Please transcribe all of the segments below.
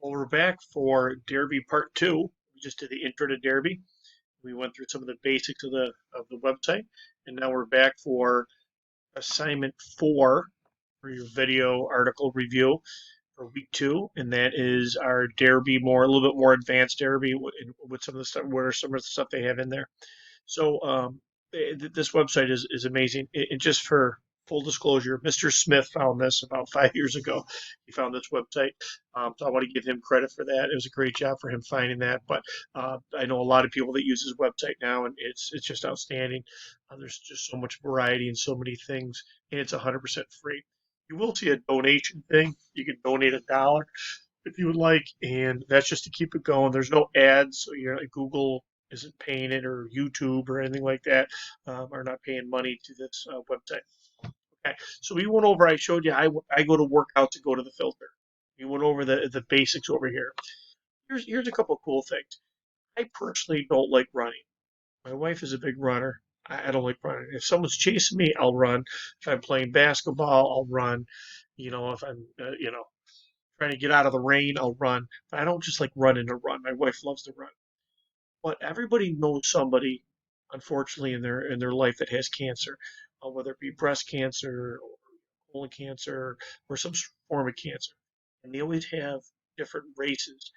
Well, we're back for Darebee Part 2. We just did the intro to Darebee. We went through some of the basics of the website, and now we're back for assignment 4 for your video article review for week 2, and that is our Darebee a little bit more advanced Darebee with some of the stuff. What are some of the stuff they have in there? So this website is amazing. It just for full disclosure, Mr. Smith found this about 5 years ago. He found this website, so I want to give him credit for that. It was a great job for him finding that. But I know a lot of people that use his website now, and it's just outstanding. There's just so much variety and so many things, and it's 100% free. You will see a donation thing. You can donate $1 if you would like, and that's just to keep it going. There's no ads, so Google isn't paying it, or YouTube or anything like that, are not paying money to this website. Okay, so we went over. I showed you I go to workout to go to the filter. We went over the basics over here. Here's a couple of cool things. I personally don't like running. My wife is a big runner. I don't like running. If someone's chasing me, I'll run. If I'm playing basketball, I'll run. If I'm trying to get out of the rain, I'll run. But I don't just like running to run. My wife loves to run. But everybody knows somebody, unfortunately, in their life that has cancer, whether it be breast cancer or colon cancer or some form of cancer, and they always have different races.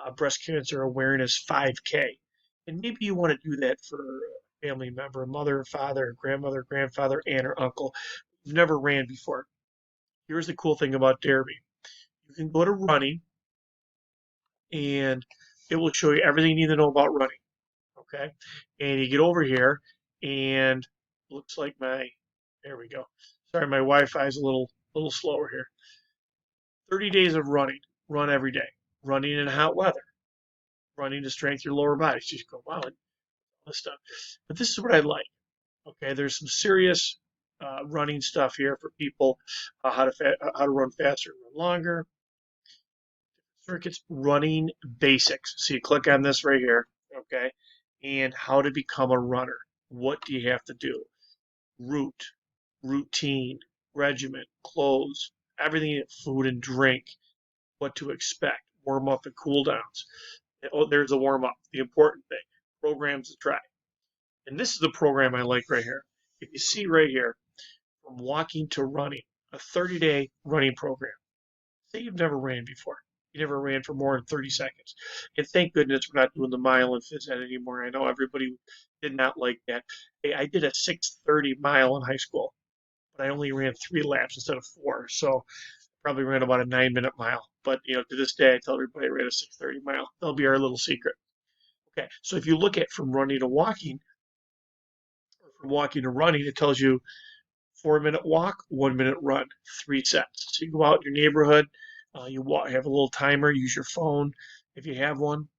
A breast cancer awareness 5K, and maybe you want to do that for a family member, a mother, father, grandmother, grandfather, aunt, or uncle. You've never ran before. Here's the cool thing about Darebee. You can go to running, and it will show you everything you need to know about running. Okay, and you get over here, and looks like there we go. Sorry, my Wi-Fi is a little slower here. 30 days of running. Run every day. Running in hot weather. Running to strengthen your lower body. So you go, wow, all this stuff. But this is what I like. Okay, there's some serious running stuff here for people. How to run faster and run longer. Circuits running basics. So you click on this right here. Okay, and how to become a runner. What do you have to do? Route, routine, regimen, clothes, everything, food and drink, what to expect, warm up and cool downs. Oh, there's a warm up, the important thing, programs to try. And this is the program I like right here. If you see right here, from walking to running, a 30-day running program. Say you've never ran before. You never ran for more than 30 seconds. And thank goodness we're not doing the mile and phys ed anymore. I know everybody did not like that. Hey, I did a 6:30 mile in high school, but I only ran 3 laps instead of 4. So probably ran about a 9-minute mile. But to this day, I tell everybody I ran a 6:30 mile. That'll be our little secret. Okay, so if you look at from running to walking, or from walking to running, it tells you 4-minute walk, 1-minute run, 3 sets. So you go out in your neighborhood, you walk, have a little timer, use your phone if you have one,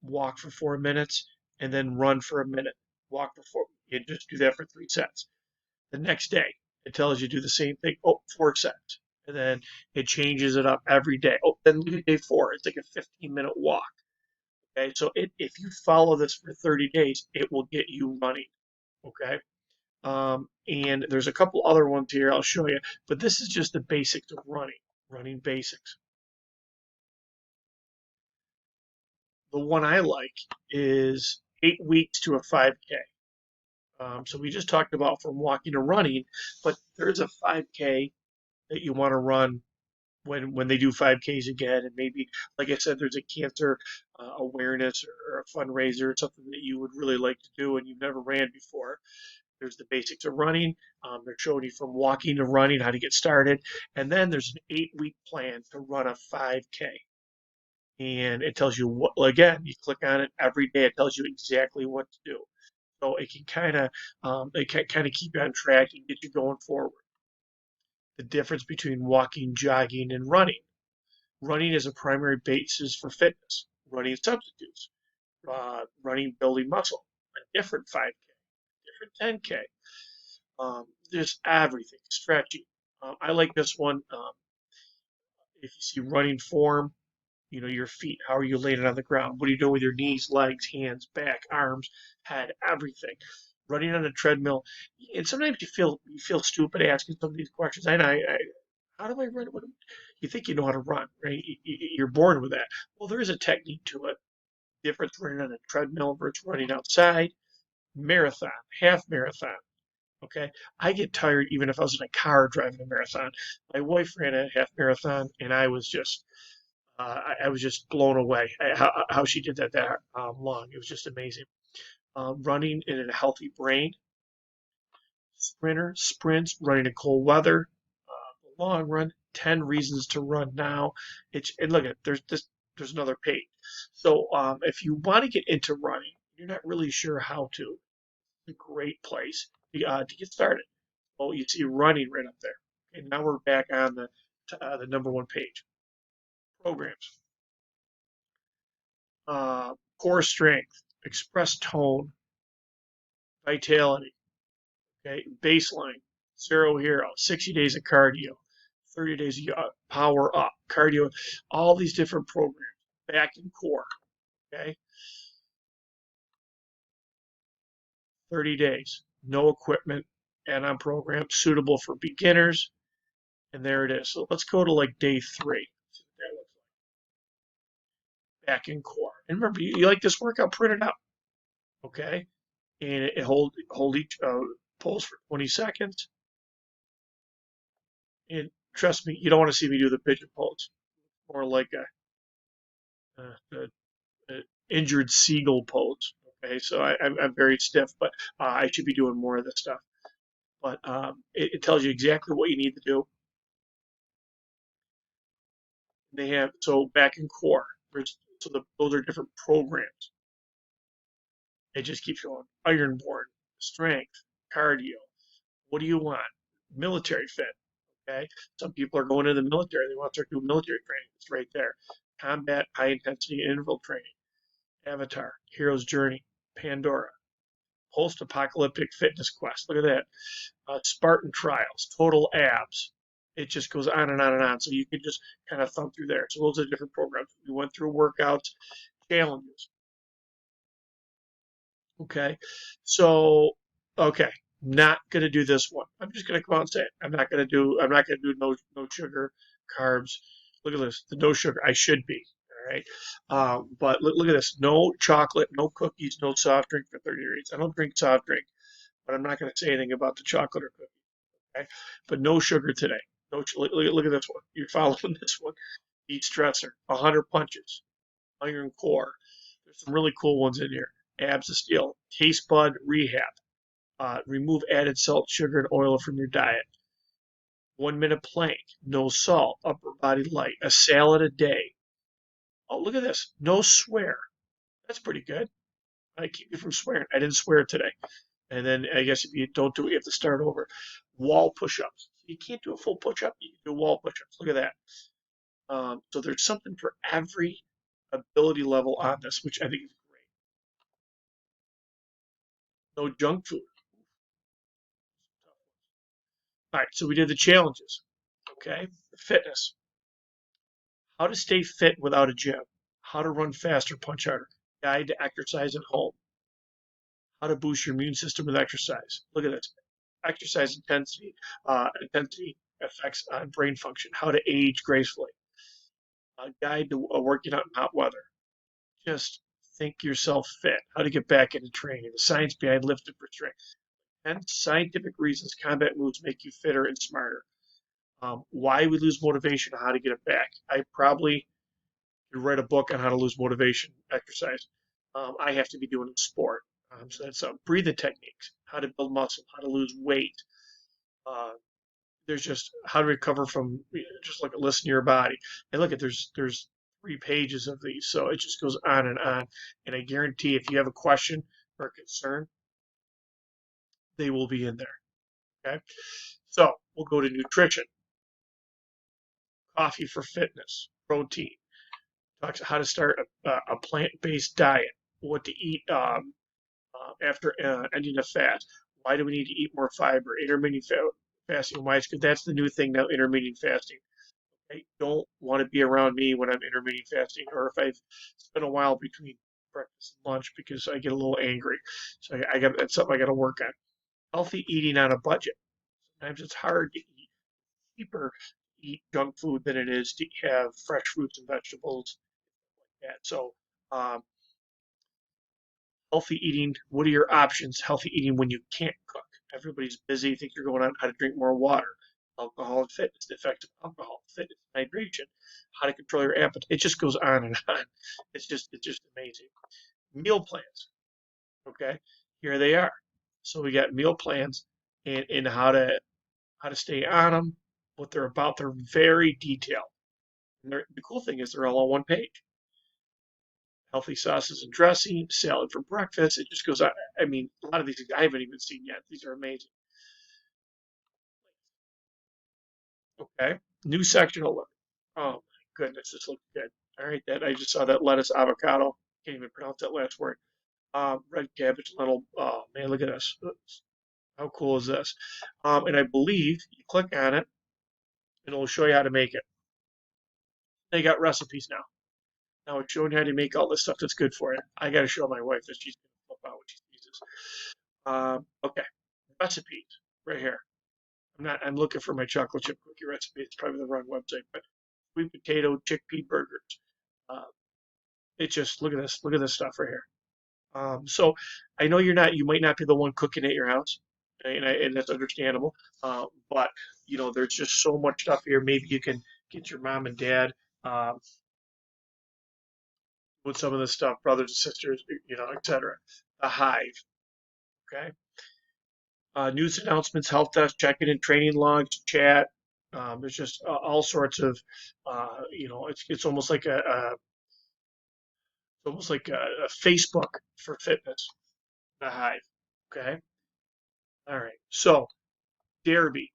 walk for 4 minutes, and then run for a minute. Walk for 4. You just do that for 3 sets. The next day, it tells you do the same thing. Oh, 4 sets. And then it changes it up every day. Oh, then look at day 4. It's like a 15-minute walk. Okay, so if you follow this for 30 days, it will get you running. Okay, and there's a couple other ones here I'll show you, but this is just the basics of running basics. The one I like is 8 weeks to a 5K. So we just talked about from walking to running, but there's a 5K that you want to run when they do 5Ks again, and maybe, like I said, there's a cancer awareness or a fundraiser, something that you would really like to do and you've never ran before. There's the basics of running. They're showing you from walking to running, how to get started. And then there's an 8-week plan to run a 5K. And it tells you what, again, you click on it every day. It tells you exactly what to do. So it can kind of keep you on track and get you going forward. The difference between walking, jogging, and running. Running is a primary basis for fitness. Running substitutes. Running building muscle. A different 5K, different 10K. There's everything, stretching. I like this one. If you see running form, your feet, how are you laying it on the ground? What are you doing with your knees, legs, hands, back, arms, head, everything? Running on a treadmill, and sometimes you feel stupid asking some of these questions. I how do I run? You think you know how to run, right? You're born with that. Well, there is a technique to it. Difference running on a treadmill versus running outside. Marathon, half marathon. Okay, I get tired even if I was in a car driving a marathon. My wife ran a half marathon, and I was just blown away how she did that long. It was just amazing. Running in a healthy brain. Sprinter, sprints, running in cold weather. Long run, 10 reasons to run now. And look at there's another page. So if you want to get into running, you're not really sure how to. It's a great place to get started. Well, you see running right up there. And now we're back on the number one page. Programs. Core strength, express tone, vitality. Okay, baseline, zero hero, 60 days of cardio, 30 days of power up, cardio, all these different programs, back and core. Okay, 30 days, no equipment, and on program, suitable for beginners. And there it is. So let's go to like day 3. See what that looks like. Back and core. And remember, you like this workout, print it out. Okay, and it hold each pose for 20 seconds. And trust me, you don't want to see me do the pigeon pose. More like a injured seagull pose. Okay, so I'm very stiff, but I should be doing more of this stuff. But it tells you exactly what you need to do. They have so back in core. Those are different programs. It just keeps going. Ironborn, strength, cardio. What do you want? Military fit. Okay. Some people are going into the military. They want to start doing military training. It's right there. Combat, high intensity interval training. Avatar, Hero's Journey, Pandora, Post-Apocalyptic Fitness Quest. Look at that. Spartan Trials, Total Abs. It just goes on and on and on. So you can just kind of thumb through there. So those are the different programs. We went through workouts, challenges. Okay. So, okay. Not gonna do this one. I'm just gonna come out and say it. I'm not gonna do no sugar, carbs. Look at this. The no sugar. I should be. All right. But look at this. No chocolate, no cookies, no soft drink for 30 days. I don't drink soft drink, but I'm not gonna say anything about the chocolate or cookies. Okay. But no sugar today. No. Look at this one. You're following this one. Eat stressor. 100 punches. Iron core. There's some really cool ones in here. Abs of steel. Taste bud rehab. Remove added salt, sugar, and oil from your diet. 1 minute plank, no salt, upper body light, a salad a day. Oh, look at this. No swear. That's pretty good. I keep you from swearing. I didn't swear today. And then I guess if you don't do it, you have to start over. Wall push-ups. You can't do a full push-up. You can do wall push-ups. Look at that. So there's something for every ability level on this, which I think is great. No junk food. All right, so we did the challenges. Okay, fitness. How to stay fit without a gym. How to run faster, punch harder. Guide to exercise at home. How to boost your immune system with exercise. Look at this. Exercise intensity effects on brain function. How to age gracefully. Guide to working out in hot weather. Just think yourself fit. How to get back into training. The science behind lifting for strength. 10 scientific reasons combat moves make you fitter and smarter. Why we lose motivation, how to get it back. I probably could write a book on how to lose motivation exercise. I have to be doing sport. So that's breathing techniques, how to build muscle, how to lose weight. Uh, there's just how to recover from just like listen to your body. And look at there's 3 pages of these, so it just goes on and on. And I guarantee if you have a question or a concern, they will be in there. Okay, so we'll go to nutrition. Coffee for fitness, protein. Talks how to start a plant-based diet, what to eat after ending a fast. Why do we need to eat more fiber? Intermittent fasting. Why? Because that's the new thing now, intermittent fasting. I don't want to be around me when I'm intermittent fasting, or if I've spent a while between breakfast and lunch because I get a little angry. So I got that's something I got to work on. Healthy eating on a budget. Sometimes it's hard to eat cheaper eat junk food than it is to have fresh fruits and vegetables. Yeah, so um, healthy eating. What are your options? Healthy eating when you can't cook. Everybody's busy. Think you're going on how to drink more water. Alcohol and fitness, the effects of alcohol, fitness, hydration, how to control your appetite. It just goes on and on. It's just amazing. Meal plans. Okay, here they are. So we got meal plans and how to stay on them, what they're about. They're very detailed. And the cool thing is they're all on one page. Healthy sauces and dressing, salad for breakfast. It just goes on. I mean, a lot of these things I haven't even seen yet. These are amazing. Okay, new section alert. Oh my goodness, this looks good. All right, that I just saw that lettuce avocado. Can't even pronounce that last word. Red cabbage, lentil. Oh man, look at this. How cool is this? And I believe you click on it, and it'll show you how to make it. They got recipes now. Now it's showing you how to make all this stuff that's good for you. I got to show my wife that she's going to flip out when she sees this. Okay, recipes right here. I'm looking for my chocolate chip cookie recipe. It's probably the wrong website, but sweet potato chickpea burgers. Uh, it just look at this. Look at this stuff right here. So I know you might not be the one cooking at your house, and that's understandable. But there's just so much stuff here. Maybe you can get your mom and dad with some of this stuff, brothers and sisters, etc. The Hive, okay. News announcements, help desk, check-in and training logs, chat. There's just all sorts of, it's almost like a Facebook for fitness. The Hive, okay. All right. So Darebee,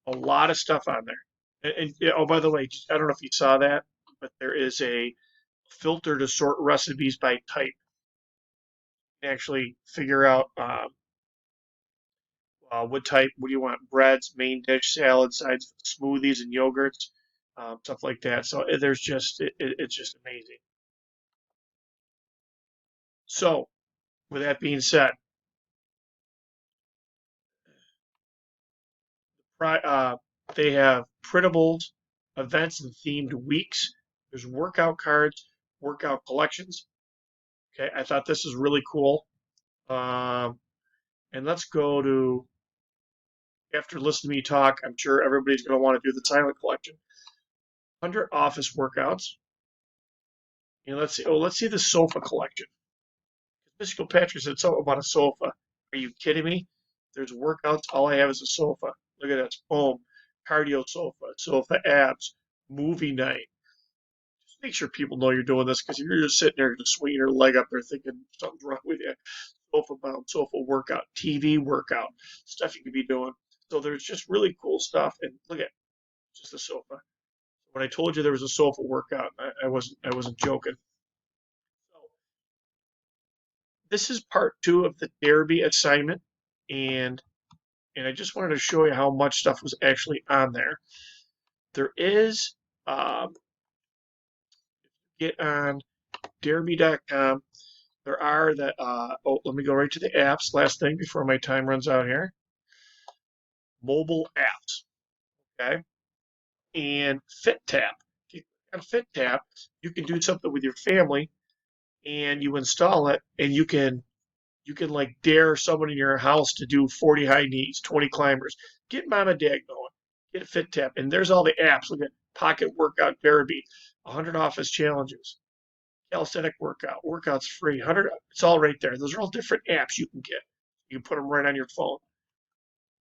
a lot of stuff on there. Oh, by the way, I don't know if you saw that, but there is a filter to sort recipes by type. You can actually figure out what type, what do you want? Breads, main dish, salad, sides, smoothies, and yogurts, stuff like that. So it's just amazing. So with that being said, uh, they have printables, events, and themed weeks. There's workout cards, workout collections. Okay, I thought this is really cool. And let's go to, after listening to me talk, I'm sure everybody's going to want to do the silent collection. 100 office workouts. And let's see the sofa collection. Mr. Patrick said something about a sofa. Are you kidding me? There's workouts. All I have is a sofa. Look at that. Boom. Cardio sofa, sofa abs, movie night. Just make sure people know you're doing this, because if you're just sitting there just swinging your leg up there thinking something's wrong with you, sofa bound, sofa workout, TV workout, stuff you could be doing. So there's just really cool stuff. And look at just a sofa. When I told you there was a sofa workout, I wasn't joking. So this is part 2 of the Darebee assignment, and I just wanted to show you how much stuff was actually on there. There is, get on Darebee.com. There are let me go right to the apps. Last thing before my time runs out here. Mobile apps, okay? And FitTap. On FitTap, you can do something with your family, and you install it, and you can like dare someone in your house to do 40 high knees, 20 climbers. Get mom and dad going. Get a FitTap. And there's all the apps. Look at Pocket Workout Darebee, 100 office challenges, calisthenic workouts free, 100. It's all right there. Those are all different apps you can get. You can put them right on your phone.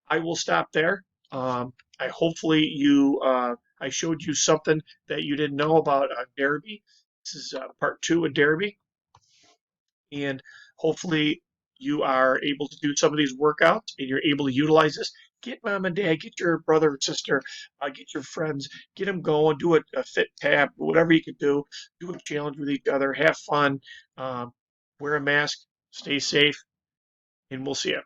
I will stop there. I hopefully I showed you something that you didn't know about Darebee. This is part 2 of Darebee. And hopefully you are able to do some of these workouts and you're able to utilize this. Get mom and dad, get your brother and sister, get your friends, get them going, do a fit tap, whatever you can do a challenge with each other, have fun, wear a mask, stay safe, and we'll see you.